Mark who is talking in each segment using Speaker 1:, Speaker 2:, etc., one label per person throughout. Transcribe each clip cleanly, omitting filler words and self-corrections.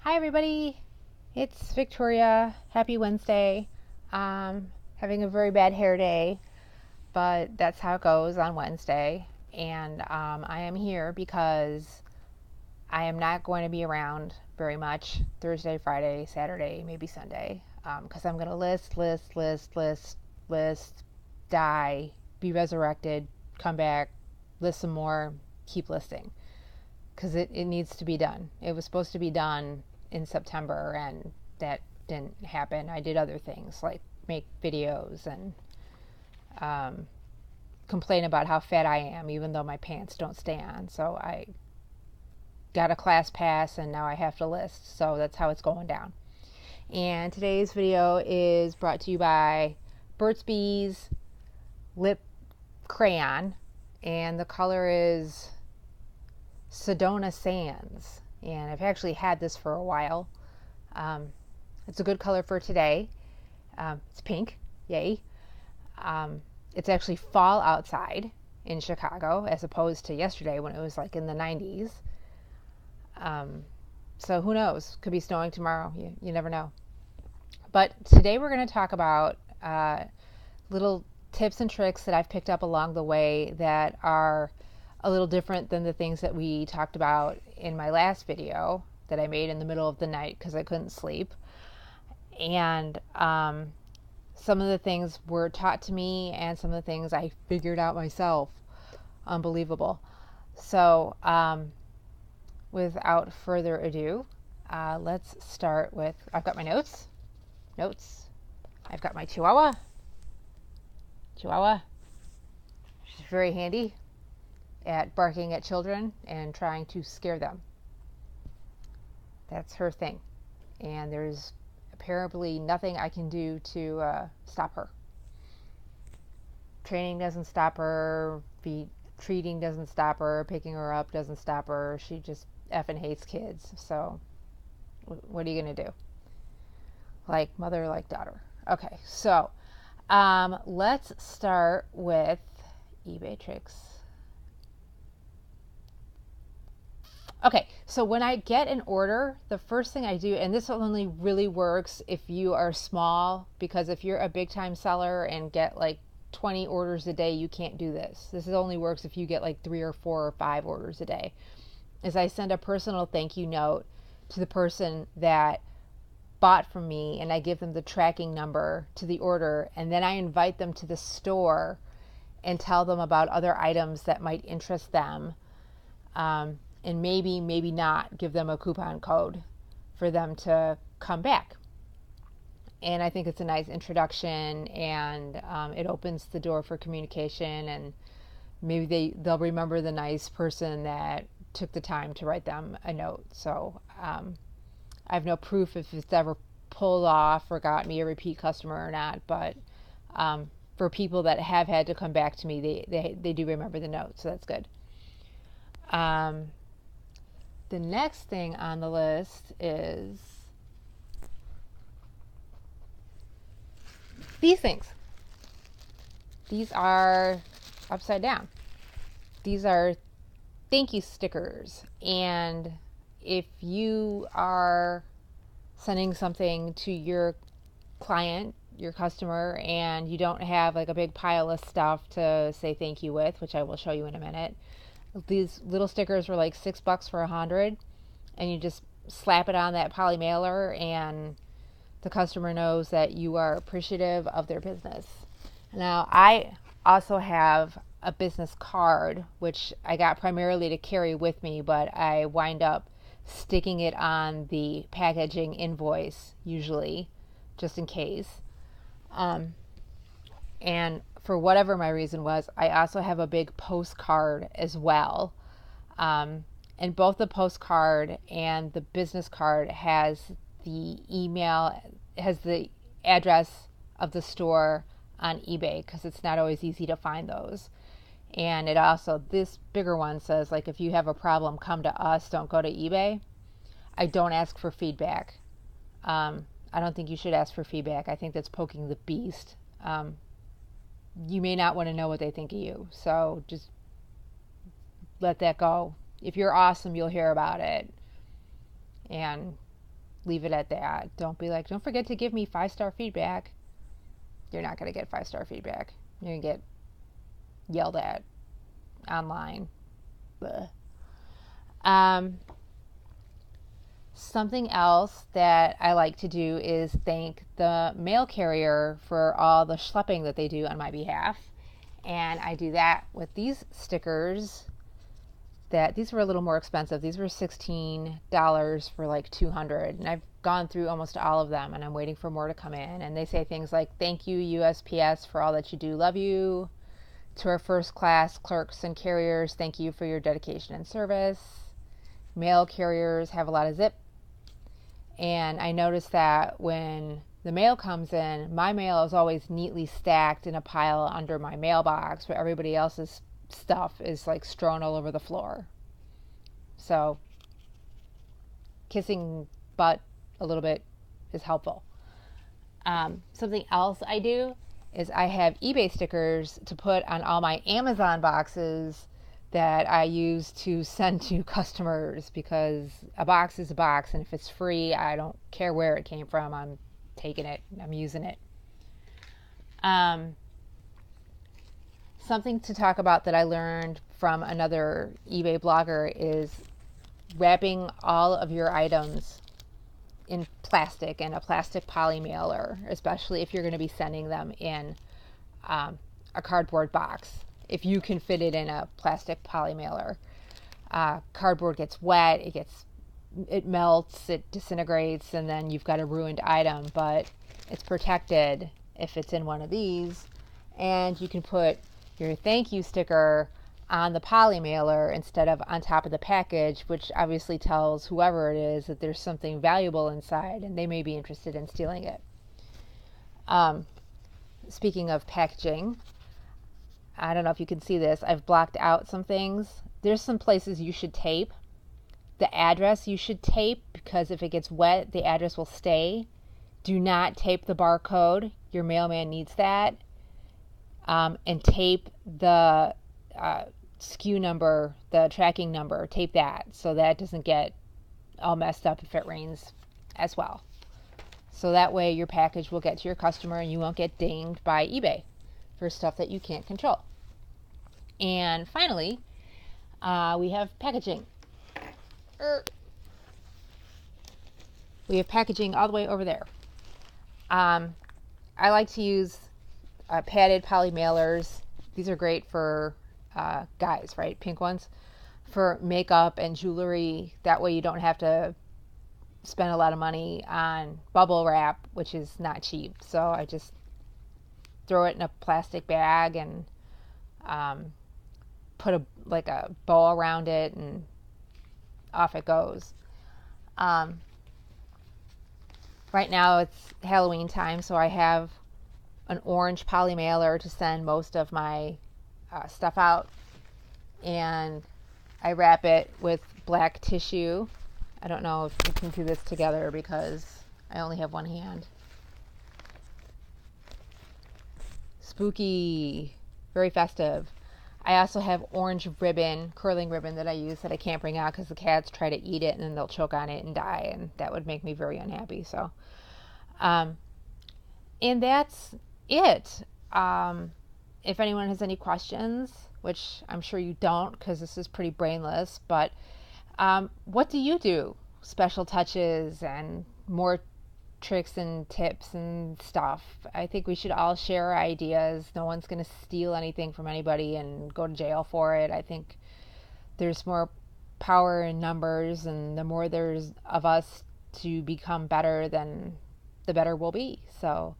Speaker 1: Hi everybody, it's Victoria. Happy Wednesday. Having a very bad hair day, but that's how it goes on Wednesday. And I am here because I am not going to be around very much Thursday, Friday, Saturday, maybe Sunday, because I'm going to list, die, be resurrected, come back, list some more, keep listing. Because it needs to be done. It was supposed to be done in September, and that didn't happen. I did other things like make videos and um, complain about how fat I am, even though my pants don't stay on. So I got a class pass, and now I have to list. So that's how it's going down. And today's video is brought to you by Burt's Bees Lip Crayon, and the color is Sedona Sands. And I've actually had this for a while. Um, it's a good color for today. It's pink, yay. It's actually fall outside in Chicago as opposed to yesterday when it was like in the 90s. Um, so who knows? Could be snowing tomorrow. You never know. But today we're going to talk about little tips and tricks that I've picked up along the way that are a little different than the things that we talked about in my last video that I made in the middle of the night because I couldn't sleep. And some of the things were taught to me and some of the things I figured out myself. Unbelievable. So without further ado, let's start with, I've got my notes. I've got my Chihuahua. She's very handy at barking at children and trying to scare them. That's her thing. And there's apparently nothing I can do to stop her. Training doesn't stop her. Treating doesn't stop her. Picking her up doesn't stop her. She just effing hates kids. So what are you going to do? Like mother, like daughter. Okay, so let's start with eBay tricks. Okay, so when I get an order, the first thing I do, and this only really works if you are small, because if you're a big time seller and get like 20 orders a day, you can't do this. This only works if you get like 3 or 4 or 5 orders a day. Is I send a personal thank you note to the person that bought from me, and I give them the tracking number to the order, and then I invite them to the store and tell them about other items that might interest them. And maybe not give them a coupon code for them to come back. And I think it's a nice introduction, and it opens the door for communication, and maybe they'll remember the nice person that took the time to write them a note. So I have no proof if it's ever pulled off or got me a repeat customer or not, but for people that have had to come back to me, they do remember the note, so that's good. The next thing on the list is these things. These are upside down. These are thank you stickers. And if you are sending something to your client, your customer, and you don't have like a big pile of stuff to say thank you with, which I will show you in a minute, these little stickers were like $6 for 100, and you just slap it on that poly mailer, and the customer knows that you are appreciative of their business. Now, I also have a business card, which I got primarily to carry with me, but I wind up sticking it on the packaging invoice usually, just in case. And for whatever my reason was, I also have a big postcard as well. And both the postcard and the business card has the address of the store on eBay, because it's not always easy to find those. And it also, this bigger one says, like, if you have a problem, come to us, don't go to eBay. I don't ask for feedback. I don't think you should ask for feedback. I think that's poking the beast. You may not want to know what they think of you, so just let that go. If you're awesome, you'll hear about it. And leave it at that. Don't be like, don't forget to give me 5-star feedback. You're not going to get 5-star feedback. You're going to get yelled at online. Blech. Something else that I like to do is thank the mail carrier for all the schlepping that they do on my behalf. And I do that with these stickers. These were a little more expensive. These were $16 for like 200, and I've gone through almost all of them, and I'm waiting for more to come in. And they say things like, thank you USPS for all that you do, love you. To our first class clerks and carriers, thank you for your dedication and service. Mail carriers have a lot of zip, and I noticed that when the mail comes in, my mail is always neatly stacked in a pile under my mailbox, where everybody else's stuff is like strewn all over the floor. So kissing butt a little bit is helpful. Something else I do is I have eBay stickers to put on all my Amazon boxes that I use to send to customers, because a box is a box, and if it's free, I don't care where it came from. I'm taking it, I'm using it. Something to talk about that I learned from another eBay blogger is wrapping all of your items in plastic and a plastic poly mailer, especially if you're going to be sending them in a cardboard box. If you can fit it in a plastic poly mailer, cardboard gets wet, it melts, it disintegrates, and then you've got a ruined item. But it's protected if it's in one of these, and you can put your thank you sticker on the poly mailer instead of on top of the package, which obviously tells whoever it is that there's something valuable inside and they may be interested in stealing it. Speaking of packaging, I don't know if you can see this. I've blocked out some things. There's some places you should tape. The address you should tape, because if it gets wet, the address will stay. Do not tape the barcode. Your mailman needs that. And tape the SKU number, the tracking number, tape that so that doesn't get all messed up if it rains as well. So that way your package will get to your customer and you won't get dinged by eBay for stuff that you can't control. And finally, we have packaging. We have packaging all the way over there. I like to use padded poly mailers. These are great for guys, right? Pink ones for makeup and jewelry. That way you don't have to spend a lot of money on bubble wrap, which is not cheap. So I just throw it in a plastic bag and put a bow around it, and off it goes. Right now it's Halloween time, so I have an orange poly mailer to send most of my stuff out, and I wrap it with black tissue. I don't know if you can do this together because I only have one hand. Spooky, very festive. I also have orange ribbon, curling ribbon that I use that I can't bring out because the cats try to eat it and then they'll choke on it and die, and that would make me very unhappy. So, and that's it. If anyone has any questions, which I'm sure you don't because this is pretty brainless, but what do you do? Special touches and more tricks and tips and stuff. I think we should all share our ideas. No one's going to steal anything from anybody and go to jail for it. I think there's more power in numbers, and the more there's of us to become better, then the better we'll be. So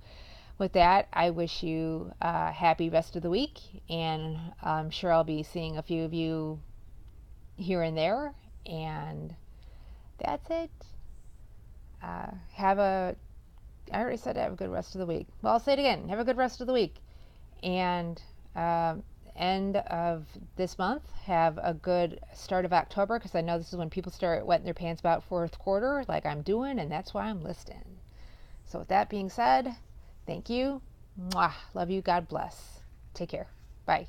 Speaker 1: with that, I wish you a happy rest of the week, and I'm sure I'll be seeing a few of you here and there, and that's it. I already said have a good rest of the week. Well, I'll say it again. Have a good rest of the week. And end of this month, have a good start of October, because I know this is when people start wetting their pants about fourth quarter, like I'm doing, and that's why I'm listing. So with that being said, thank you. Mwah. Love you. God bless. Take care. Bye.